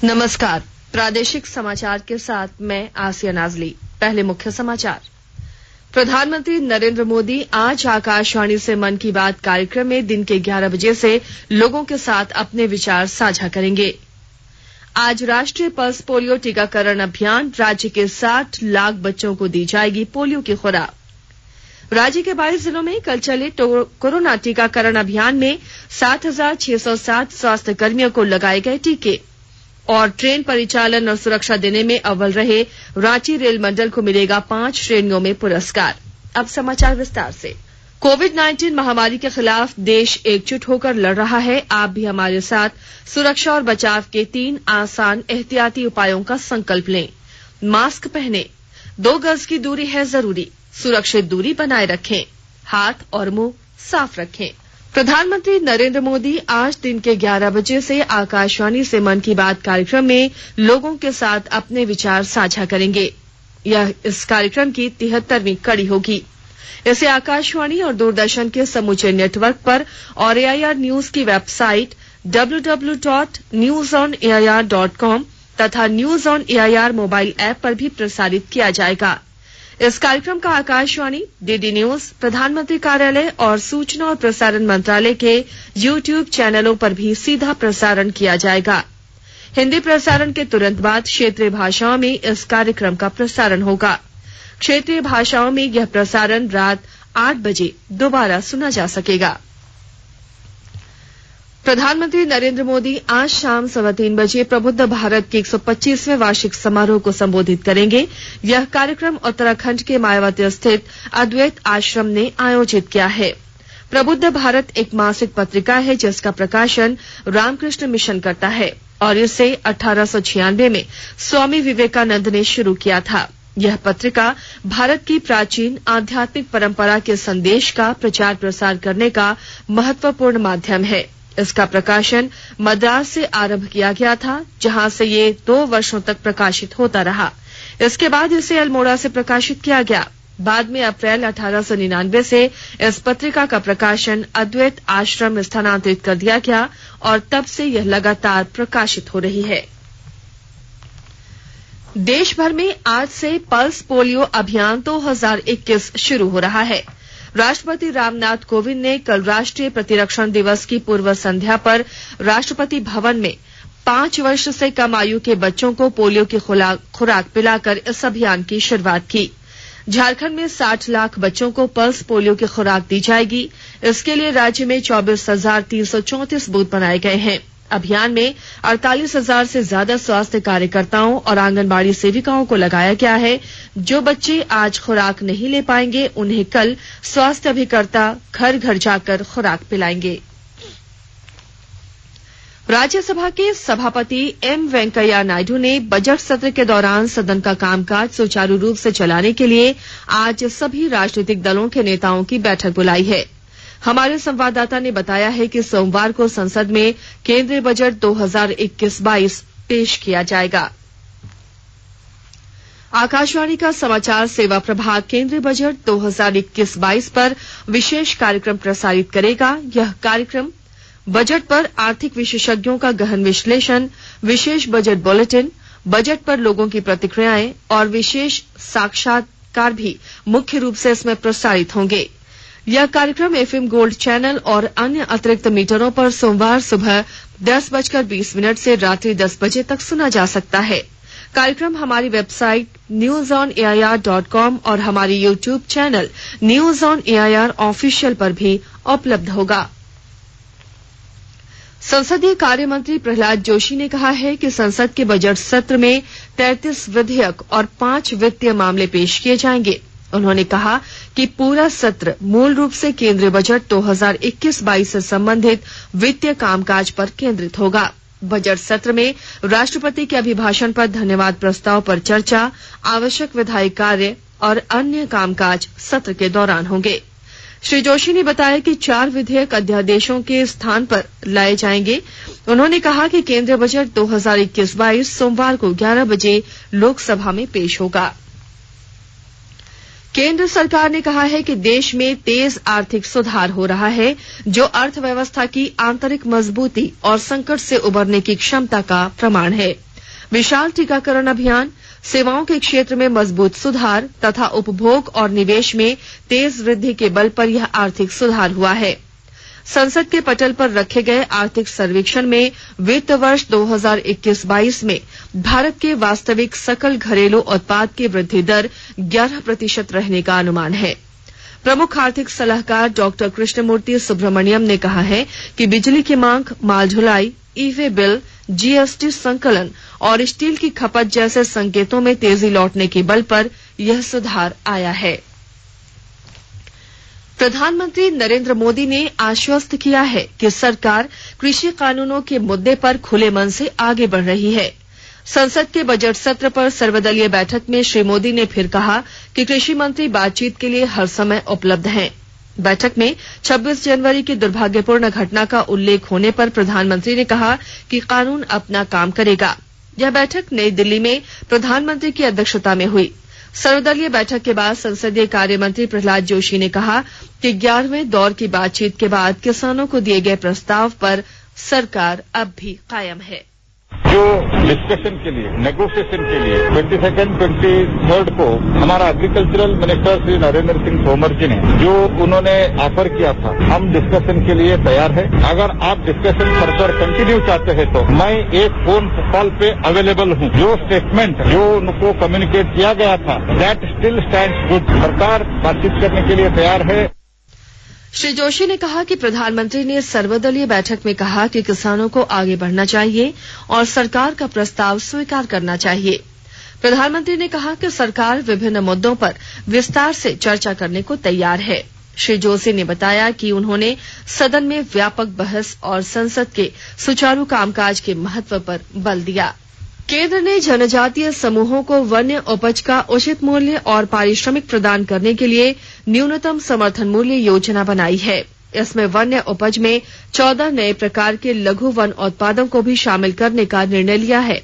नमस्कार, प्रादेशिक समाचार के साथ मैं आसिया नाजली। पहले मुख्य समाचार। प्रधानमंत्री नरेंद्र मोदी आज आकाशवाणी से मन की बात कार्यक्रम में दिन के 11 बजे से लोगों के साथ अपने विचार साझा करेंगे। आज राष्ट्रीय पल्स पोलियो टीकाकरण अभियान, राज्य के 60 लाख बच्चों को दी जाएगी पोलियो की खुराक। राज्य के 22 जिलों में कल चले कोरोना टीकाकरण अभियान में 7,607 स्वास्थ्य कर्मियों को लगाए गए टीके। और ट्रेन परिचालन और सुरक्षा देने में अव्वल रहे रांची रेल मंडल को मिलेगा 5 श्रेणियों में पुरस्कार। अब समाचार विस्तार से। कोविड-19 महामारी के खिलाफ देश एकजुट होकर लड़ रहा है। आप भी हमारे साथ सुरक्षा और बचाव के 3 आसान एहतियाती उपायों का संकल्प लें। मास्क पहनें, 2 गज की दूरी है जरूरी, सुरक्षित दूरी बनाए रखें, हाथ और मुंह साफ रखें। प्रधानमंत्री नरेंद्र मोदी आज दिन के 11 बजे से आकाशवाणी से मन की बात कार्यक्रम में लोगों के साथ अपने विचार साझा करेंगे। यह इस कार्यक्रम की 73वीं कड़ी होगी। इसे आकाशवाणी और दूरदर्शन के समूचे नेटवर्क पर और AIR न्यूज की वेबसाइट www.newsonair.com तथा news on AIR mobile app पर भी प्रसारित किया जाएगा। इस कार्यक्रम का आकाशवाणी, डीडी न्यूज, प्रधानमंत्री कार्यालय और सूचना और प्रसारण मंत्रालय के YouTube चैनलों पर भी सीधा प्रसारण किया जाएगा। हिंदी प्रसारण के तुरंत बाद क्षेत्रीय भाषाओं में इस कार्यक्रम का प्रसारण होगा। क्षेत्रीय भाषाओं में यह प्रसारण रात 8 बजे दोबारा सुना जा सकेगा। प्रधानमंत्री नरेंद्र मोदी आज शाम 3:15 बजे प्रबुद्ध भारत के 125वें वार्षिक समारोह को संबोधित करेंगे। यह कार्यक्रम उत्तराखंड के मायावती स्थित अद्वैत आश्रम ने आयोजित किया है। प्रबुद्ध भारत एक मासिक पत्रिका है जिसका प्रकाशन रामकृष्ण मिशन करता है और इसे 1896 में स्वामी विवेकानंद ने शुरू किया था। यह पत्रिका भारत की प्राचीन आध्यात्मिक परंपरा के संदेश का प्रचार प्रसार करने का महत्वपूर्ण माध्यम है। इसका प्रकाशन मद्रास से आरंभ किया गया था, जहां से ये 2 वर्षों तक प्रकाशित होता रहा। इसके बाद इसे अल्मोड़ा से प्रकाशित किया गया। बाद में अप्रैल 1899 से इस पत्रिका का प्रकाशन अद्वैत आश्रम स्थानांतरित कर दिया गया और तब से यह लगातार प्रकाशित हो रही है। देश भर में आज से पल्स पोलियो अभियान 2021 शुरू हो रहा है। राष्ट्रपति रामनाथ कोविंद ने कल राष्ट्रीय प्रतिरक्षण दिवस की पूर्व संध्या पर राष्ट्रपति भवन में 5 वर्ष से कम आयु के बच्चों को पोलियो की खुराक पिलाकर इस अभियान की शुरुआत की। झारखंड में 60 लाख बच्चों को पल्स पोलियो की खुराक दी जाएगी। इसके लिए राज्य में 24,334 बूथ बनाए गए हैं। अभियान में 48,000 से ज्यादा स्वास्थ्य कार्यकर्ताओं और आंगनबाड़ी सेविकाओं को लगाया गया है। जो बच्चे आज खुराक नहीं ले पाएंगे उन्हें कल स्वास्थ्य अभिकर्ता घर घर जाकर खुराक पिलाएंगे। राज्यसभा के सभापति एम वेंकैया नायडू ने बजट सत्र के दौरान सदन का कामकाज सुचारू रूप से चलाने के लिए आज सभी राजनीतिक दलों के नेताओं की बैठक बुलाई है। हमारे संवाददाता ने बताया है कि सोमवार को संसद में केंद्रीय बजट 2021-22 पेश किया जाएगा। आकाशवाणी का समाचार सेवा प्रभाग केंद्रीय बजट 2021-22 पर विशेष कार्यक्रम प्रसारित करेगा। यह कार्यक्रम बजट पर आर्थिक विशेषज्ञों का गहन विश्लेषण, विशेष बजट बुलेटिन, बजट पर लोगों की प्रतिक्रियाएं और विशेष साक्षात्कार भी मुख्य रूप से इसमें प्रसारित होंगे। यह कार्यक्रम FM गोल्ड चैनल और अन्य अतिरिक्त मीटरों पर सोमवार सुबह 10:20 से रात्रि 10 बजे तक सुना जा सकता है। कार्यक्रम हमारी वेबसाइट newsonair.com और हमारी YouTube channel news on AIR official पर भी उपलब्ध होगा। संसदीय कार्य मंत्री प्रहलाद जोशी ने कहा है कि संसद के बजट सत्र में 33 विधेयक और 5 वित्तीय मामले पेश किए जाएंगे। उन्होंने कहा कि पूरा सत्र मूल रूप से केंद्रीय बजट 2021-22 से संबंधित वित्तीय कामकाज पर केंद्रित होगा। बजट सत्र में राष्ट्रपति के अभिभाषण पर धन्यवाद प्रस्ताव पर चर्चा, आवश्यक विधायी कार्य और अन्य कामकाज सत्र के दौरान होंगे। श्री जोशी ने बताया कि 4 विधेयक अध्यादेशों के स्थान पर लाए जाएंगे। उन्होंने कहा कि केंद्रीय बजट 2021-22 सोमवार को 11 बजे लोकसभा में पेश होगा। केंद्र सरकार ने कहा है कि देश में तेज आर्थिक सुधार हो रहा है, जो अर्थव्यवस्था की आंतरिक मजबूती और संकट से उबरने की क्षमता का प्रमाण है। विशाल टीकाकरण अभियान, सेवाओं के क्षेत्र में मजबूत सुधार तथा उपभोग और निवेश में तेज वृद्धि के बल पर यह आर्थिक सुधार हुआ है। संसद के पटल पर रखे गए आर्थिक सर्वेक्षण में वित्त वर्ष 2021-22 में भारत के वास्तविक सकल घरेलू उत्पाद की वृद्धि दर 11% रहने का अनुमान है। प्रमुख आर्थिक सलाहकार डॉक्टर कृष्णमूर्ति सुब्रमण्यम ने कहा है कि बिजली की मांग, माल ढुलाई, ई-वे बिल, जीएसटी संकलन और स्टील की खपत जैसे संकेतों में तेजी लौटने के बल पर यह सुधार आया है। प्रधानमंत्री नरेंद्र मोदी ने आश्वस्त किया है कि सरकार कृषि कानूनों के मुद्दे पर खुले मन से आगे बढ़ रही है। संसद के बजट सत्र पर सर्वदलीय बैठक में श्री मोदी ने फिर कहा कि कृषि मंत्री बातचीत के लिए हर समय उपलब्ध हैं। बैठक में 26 जनवरी की दुर्भाग्यपूर्ण घटना का उल्लेख होने पर प्रधानमंत्री ने कहा कि कानून अपना काम करेगा। यह बैठक नई दिल्ली में प्रधानमंत्री की अध्यक्षता में हुई। सर्वदलीय बैठक के बाद संसदीय कार्य मंत्री प्रहलाद जोशी ने कहा कि 11वें दौर की बातचीत के बाद किसानों को दिए गए प्रस्ताव पर सरकार अब भी कायम है। जो डिस्कशन के लिए, नेगोशिएशन के लिए 22nd, 23rd को हमारा एग्रीकल्चरल मिनिस्टर श्री नरेंद्र सिंह तोमर जी ने जो उन्होंने ऑफर किया था, हम डिस्कशन के लिए तैयार है। अगर आप डिस्कशन फर्दर कंटिन्यू चाहते हैं तो मैं एक फोन कॉल पे अवेलेबल हूं। जो स्टेटमेंट जो उनको कम्युनिकेट किया गया था दैट स्टिल स्टैंड्स गुड। सरकार बातचीत करने के लिए तैयार है। श्री जोशी ने कहा कि प्रधानमंत्री ने सर्वदलीय बैठक में कहा कि किसानों को आगे बढ़ना चाहिए और सरकार का प्रस्ताव स्वीकार करना चाहिए। प्रधानमंत्री ने कहा कि सरकार विभिन्न मुद्दों पर विस्तार से चर्चा करने को तैयार है। श्री जोशी ने बताया कि उन्होंने सदन में व्यापक बहस और संसद के सुचारू कामकाज के महत्व पर बल दिया। केंद्र ने जनजातीय समूहों को वन्य उपज का उचित मूल्य और पारिश्रमिक प्रदान करने के लिए न्यूनतम समर्थन मूल्य योजना बनाई है। इसमें वन्य उपज में 14 नए प्रकार के लघु वन उत्पादों को भी शामिल करने का निर्णय लिया है।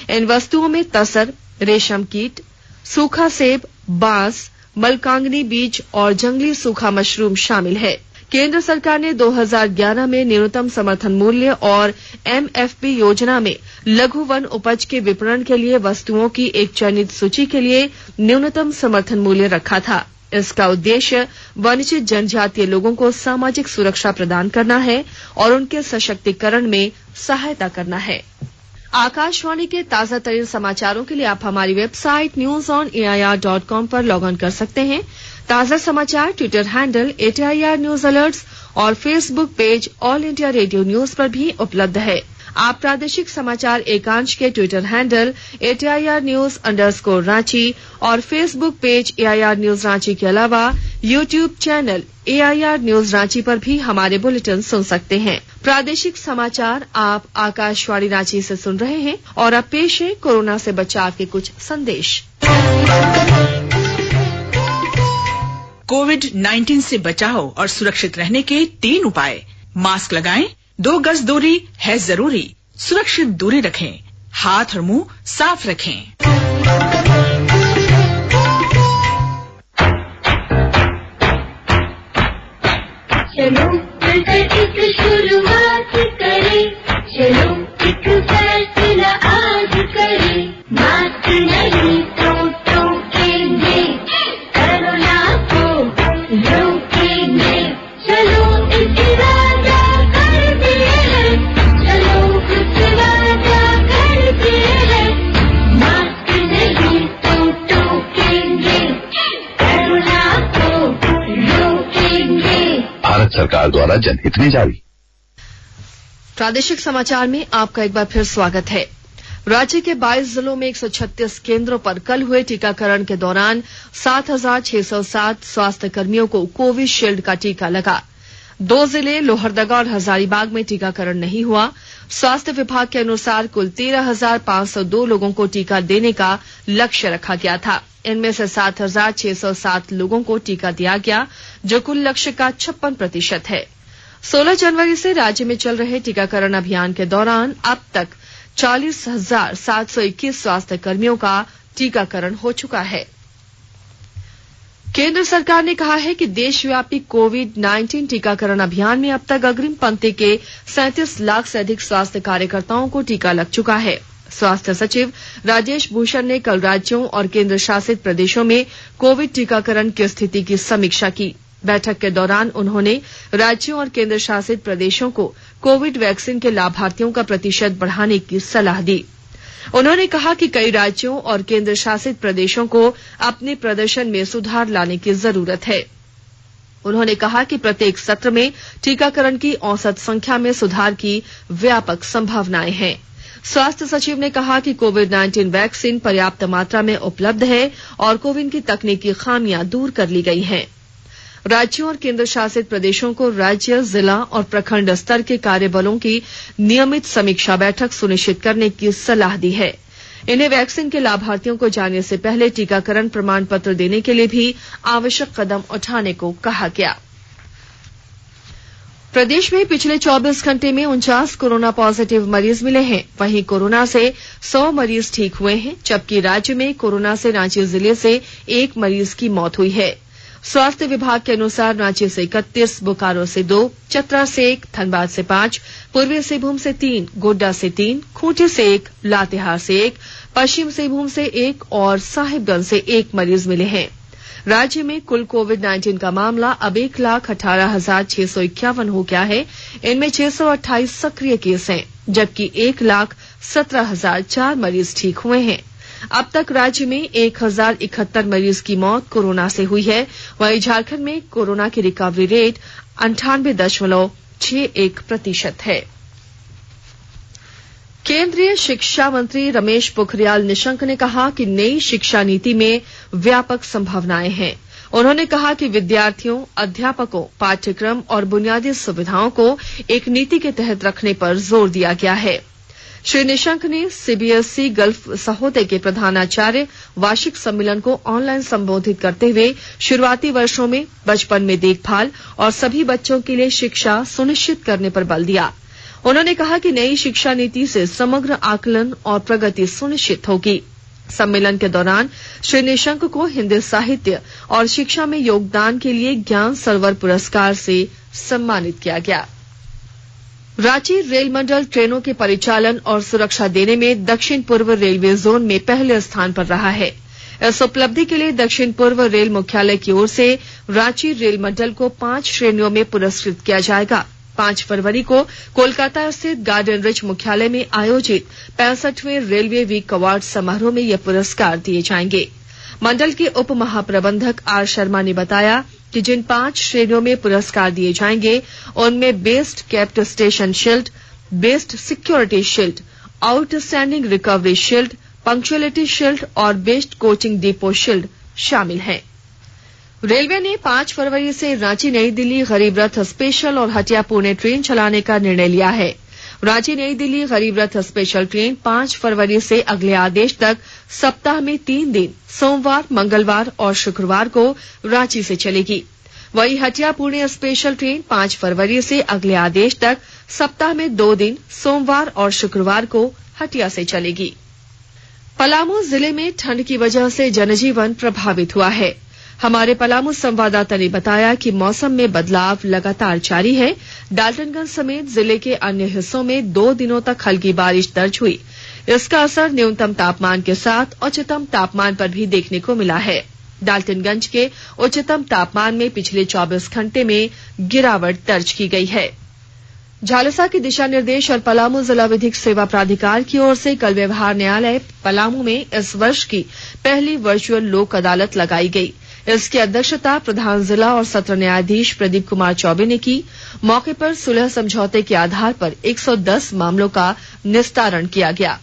इन वस्तुओं में तसर, रेशम कीट, सूखा सेब, बांस, मलकांगनी बीज और जंगली सूखा मशरूम शामिल है। केंद्र सरकार ने 2011 में न्यूनतम समर्थन मूल्य और एमएफपी योजना में लघु वन उपज के विपणन के लिए वस्तुओं की एक चयनित सूची के लिए न्यूनतम समर्थन मूल्य रखा था। इसका उद्देश्य वंचित जनजातीय लोगों को सामाजिक सुरक्षा प्रदान करना है और उनके सशक्तिकरण में सहायता करना है। आकाशवाणी के ताजा तरीन समाचारों के लिए आप हमारी वेबसाइट newsonair.com पर लॉग ऑन कर सकते हैं। ताजा समाचार Twitter handle @AIR news alerts और Facebook page All India Radio news पर भी उपलब्ध है। आप प्रादेशिक समाचार एकांश के ट्विटर हैंडल @AIR न्यूज_रांची और Facebook page AIR news Ranchi के अलावा YouTube channel AIR news Ranchi पर भी हमारे बुलेटिन सुन सकते हैं। प्रादेशिक समाचार आप आकाशवाणी रांची से सुन रहे हैं और अब पेश है कोरोना से बचाव के कुछ संदेश। कोविड-19 से बचाव और सुरक्षित रहने के 3 उपाय। मास्क लगाएं, 2 गज दूरी है जरूरी, सुरक्षित दूरी रखें, हाथ और मुंह साफ रखें। चलो मिलकर एक शुरुआत करें, चलो एक फैसला आज करें, मास्क नहीं तो टोकेंगे, कोरोना को रोकेंगे, चलो इस वादा करते हैं, चलो इस वादा करते हैं, मास्क नहीं तो टोकेंगे, कोरोना को रोकेंगे। भारत सरकार द्वारा जनहित में जारी। प्रादेशिक समाचार में आपका एक बार फिर स्वागत है। राज्य के 22 जिलों में 136 केंद्रों पर कल हुए टीकाकरण के दौरान 7,607 स्वास्थ्य कर्मियों को कोविशील्ड का टीका लगा। 2 जिले लोहरदगा और हजारीबाग में टीकाकरण नहीं हुआ। स्वास्थ्य विभाग के अनुसार कुल 13,502 लोगों को टीका देने का लक्ष्य रखा गया था। इनमें से 7,607 लोगों को टीका दिया गया, जो कुल लक्ष्य का 56% है। 16 जनवरी से राज्य में चल रहे टीकाकरण अभियान के दौरान अब तक 40,721 स्वास्थ्य कर्मियों का टीकाकरण हो चुका है। केंद्र सरकार ने कहा है कि देशव्यापी कोविड-19 टीकाकरण अभियान में अब तक अग्रिम पंक्ति के 37 लाख से अधिक स्वास्थ्य कार्यकर्ताओं को टीका लग चुका है। स्वास्थ्य सचिव राजेश भूषण ने कल राज्यों और केंद्र शासित प्रदेशों में कोविड टीकाकरण की स्थिति की समीक्षा की। बैठक के दौरान उन्होंने राज्यों और केंद्र शासित प्रदेशों को कोविड वैक्सीन के लाभार्थियों का प्रतिशत बढ़ाने की सलाह दी। उन्होंने कहा कि कई राज्यों और केंद्र शासित प्रदेशों को अपने प्रदर्शन में सुधार लाने की जरूरत है। उन्होंने कहा कि प्रत्येक सत्र में टीकाकरण की औसत संख्या में सुधार की व्यापक संभावनाएं हैं। स्वास्थ्य सचिव ने कहा कि कोविड-19 वैक्सीन पर्याप्त मात्रा में उपलब्ध है और कोविन की तकनीकी खामियां दूर कर ली गई हैं। राज्यों और केंद्र शासित प्रदेशों को राज्य, जिला और प्रखंड स्तर के कार्यबलों की नियमित समीक्षा बैठक सुनिश्चित करने की सलाह दी है। इन्हें वैक्सीन के लाभार्थियों को जाने से पहले टीकाकरण प्रमाण पत्र देने के लिए भी आवश्यक कदम उठाने को कहा गया। प्रदेश में पिछले 24 घंटे में 49 कोरोना पॉजिटिव मरीज मिले हैं। वहीं कोरोना से 100 मरीज ठीक हुए हैं, जबकि राज्य में कोरोना से रांची जिले से 1 मरीज की मौत हुई है। स्वास्थ्य विभाग के अनुसार रांची से 31, बोकारो से 2, चतरा से 1, धनबाद से 5, पूर्वी सिंहभूम से 3, गोड्डा से 3, खूंटी से 1, लातेहार से 1, पश्चिम सिंहभूम से 1 और साहिबगंज से 1 मरीज मिले हैं। राज्य में कुल कोविड-19 का मामला अब 1,18,651 हो गया है। इनमें 628 सक्रिय केस हैं, जबकि 1,17,004 मरीज ठीक हुए हैं। अब तक राज्य में 1,071 मरीज की मौत कोरोना से हुई है। वहीं झारखंड में कोरोना की रिकवरी रेट 98.61% है। केंद्रीय शिक्षा मंत्री रमेश पोखरियाल निशंक ने कहा कि नई शिक्षा नीति में व्यापक संभावनाएं हैं। उन्होंने कहा कि विद्यार्थियों, अध्यापकों, पाठ्यक्रम और बुनियादी सुविधाओं को एक नीति के तहत रखने पर जोर दिया गया है। श्री निशंक ने सीबीएसई गल्फ सहोदय के प्रधानाचार्य वार्षिक सम्मेलन को ऑनलाइन संबोधित करते हुए शुरुआती वर्षों में बचपन में देखभाल और सभी बच्चों के लिए शिक्षा सुनिश्चित करने पर बल दिया। उन्होंने कहा कि नई शिक्षा नीति से समग्र आकलन और प्रगति सुनिश्चित होगी। सम्मेलन के दौरान श्री निशंक को हिंदी साहित्य और शिक्षा में योगदान के लिए ज्ञान सरोवर पुरस्कार से सम्मानित किया गया। रांची रेल मंडल ट्रेनों के परिचालन और सुरक्षा देने में दक्षिण पूर्व रेलवे जोन में पहले स्थान पर रहा है। इस उपलब्धि के लिए दक्षिण पूर्व रेल मुख्यालय की ओर से रांची रेल मंडल को 5 श्रेणियों में पुरस्कृत किया जाएगा। 5 फरवरी को कोलकाता स्थित गार्डन रिच मुख्यालय में आयोजित 65वें रेलवे वीक अवार्ड समारोह में ये पुरस्कार दिए जाएंगे। मंडल के उप महाप्रबंधक आर शर्मा ने बताया कि जिन 5 श्रेणियों में पुरस्कार दिए जाएंगे उनमें best kept station shield, best security shield, outstanding recovery shield, punctuality shield और बेस्ट कोचिंग डिपो शील्ड शामिल हैं। रेलवे ने 5 फरवरी से रांची नई दिल्ली गरीब रथ स्पेशल और हटिया पुणे ट्रेन चलाने का निर्णय लिया है। रांची नई दिल्ली गरीब रथ स्पेशल ट्रेन 5 फरवरी से अगले आदेश तक सप्ताह में 3 दिन सोमवार, मंगलवार और शुक्रवार को रांची से चलेगी। वहीं हटिया पुणे स्पेशल ट्रेन 5 फरवरी से अगले आदेश तक सप्ताह में 2 दिन सोमवार और शुक्रवार को हटिया से चलेगी। पलामू जिले में ठंड की वजह से जनजीवन प्रभावित हुआ है। हमारे पलामू संवाददाता ने बताया कि मौसम में बदलाव लगातार जारी है। डाल्टनगंज समेत जिले के अन्य हिस्सों में 2 दिनों तक हल्की बारिश दर्ज हुई। इसका असर न्यूनतम तापमान के साथ उच्चतम तापमान पर भी देखने को मिला है। डाल्टनगंज के उच्चतम तापमान में पिछले 24 घंटे में गिरावट दर्ज की गई है। झालसा के दिशा निर्देश और पलामू जिला विधिक सेवा प्राधिकार की ओर से कल व्यवहार न्यायालय पलामू में इस वर्ष की पहली वर्चुअल लोक अदालत लगाई गई। इसकी अध्यक्षता प्रधान जिला और सत्र न्यायाधीश प्रदीप कुमार चौबे ने की। मौके पर सुलह समझौते के आधार पर 110 मामलों का निस्तारण किया गया।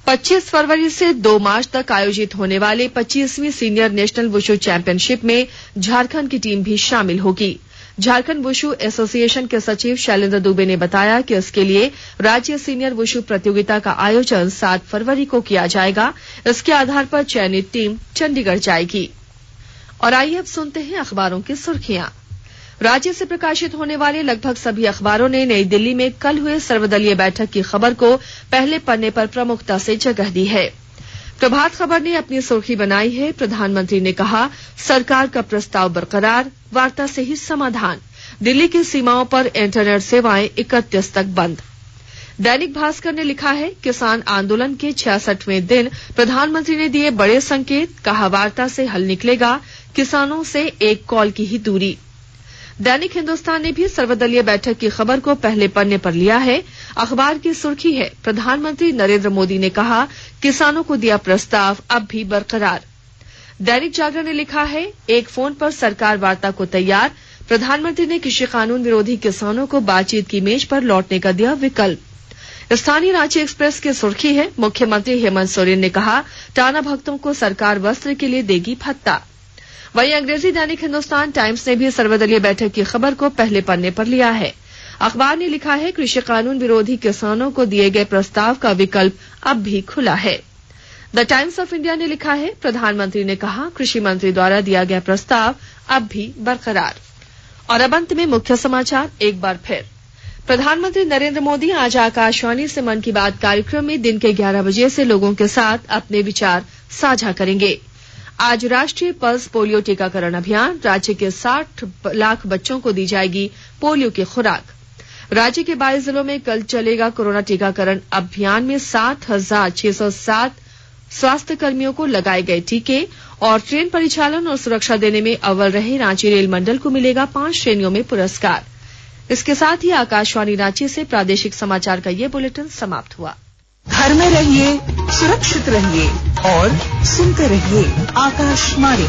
25 फरवरी से 2 मार्च तक आयोजित होने वाले 25वीं सीनियर नेशनल वुशु चैंपियनशिप में झारखंड की टीम भी शामिल होगी। झारखंड वुशु एसोसिएशन के सचिव शैलेंद्र दुबे ने बताया कि इसके लिए राज्य सीनियर वुशु प्रतियोगिता का आयोजन 7 फरवरी को किया जाएगा। इसके आधार पर चयनित टीम चंडीगढ़ जाएगी। और आइए अब सुनते हैं अखबारों की सुर्खियां। राज्य से प्रकाशित होने वाले लगभग सभी अखबारों ने नई दिल्ली में कल हुए सर्वदलीय बैठक की खबर को पहले पन्ने पर प्रमुखता से जगह दी है। प्रभात खबर ने अपनी सुर्खी बनाई है, प्रधानमंत्री ने कहा सरकार का प्रस्ताव बरकरार, वार्ता से ही समाधान। दिल्ली की सीमाओं पर इंटरनेट सेवाएं 31 तक बंद। दैनिक भास्कर ने लिखा है, किसान आंदोलन के 66वें दिन प्रधानमंत्री ने दिए बड़े संकेत, कहा वार्ता से हल निकलेगा, किसानों से एक कॉल की ही दूरी। दैनिक हिंदुस्तान ने भी सर्वदलीय बैठक की खबर को पहले पन्ने पर लिया है। अखबार की सुर्खी है, प्रधानमंत्री नरेंद्र मोदी ने कहा, किसानों को दिया प्रस्ताव अब भी बरकरार। दैनिक जागरण ने लिखा है, एक फोन पर सरकार वार्ता को तैयार, प्रधानमंत्री ने कृषि कानून विरोधी किसानों को बातचीत की मेज पर लौटने का दिया विकल्प। स्थानीय रांची एक्सप्रेस की सुर्खी है, मुख्यमंत्री हेमंत सोरेन ने कहा, टाना भक्तों को सरकार वस्त्र के लिए देगी भत्ता। वहीं अंग्रेजी दैनिक हिंदुस्तान टाइम्स ने भी सर्वदलीय बैठक की खबर को पहले पन्ने पर लिया है। अखबार ने लिखा है, कृषि कानून विरोधी किसानों को दिए गए प्रस्ताव का विकल्प अब भी खुला है। द टाइम्स ऑफ इंडिया ने लिखा है, प्रधानमंत्री ने कहा, कृषि मंत्री द्वारा दिया गया प्रस्ताव अब भी बरकरार। और अब अंत में मुख्य समाचार एक बार फिर। प्रधानमंत्री नरेंद्र मोदी आज आकाशवाणी से मन की बात कार्यक्रम में दिन के 11 बजे से लोगों के साथ अपने विचार साझा करेंगे। आज राष्ट्रीय पल्स पोलियो टीकाकरण अभियान, राज्य के 60 लाख बच्चों को दी जाएगी पोलियो की खुराक। राज्य के 22 जिलों में कल चलेगा कोरोना टीकाकरण अभियान में 7,607 स्वास्थ्य कर्मियों को लगाए गए टीके। और ट्रेन परिचालन और सुरक्षा देने में अव्वल रहे रांची रेल मंडल को मिलेगा 5 श्रेणियों में पुरस्कार। इसके साथ ही आकाशवाणी रांची से प्रादेशिक समाचार का ये बुलेटिन समाप्त हुआ। घर में रहिए, सुरक्षित रहिए और सुनते रहिए आकाशवाणी।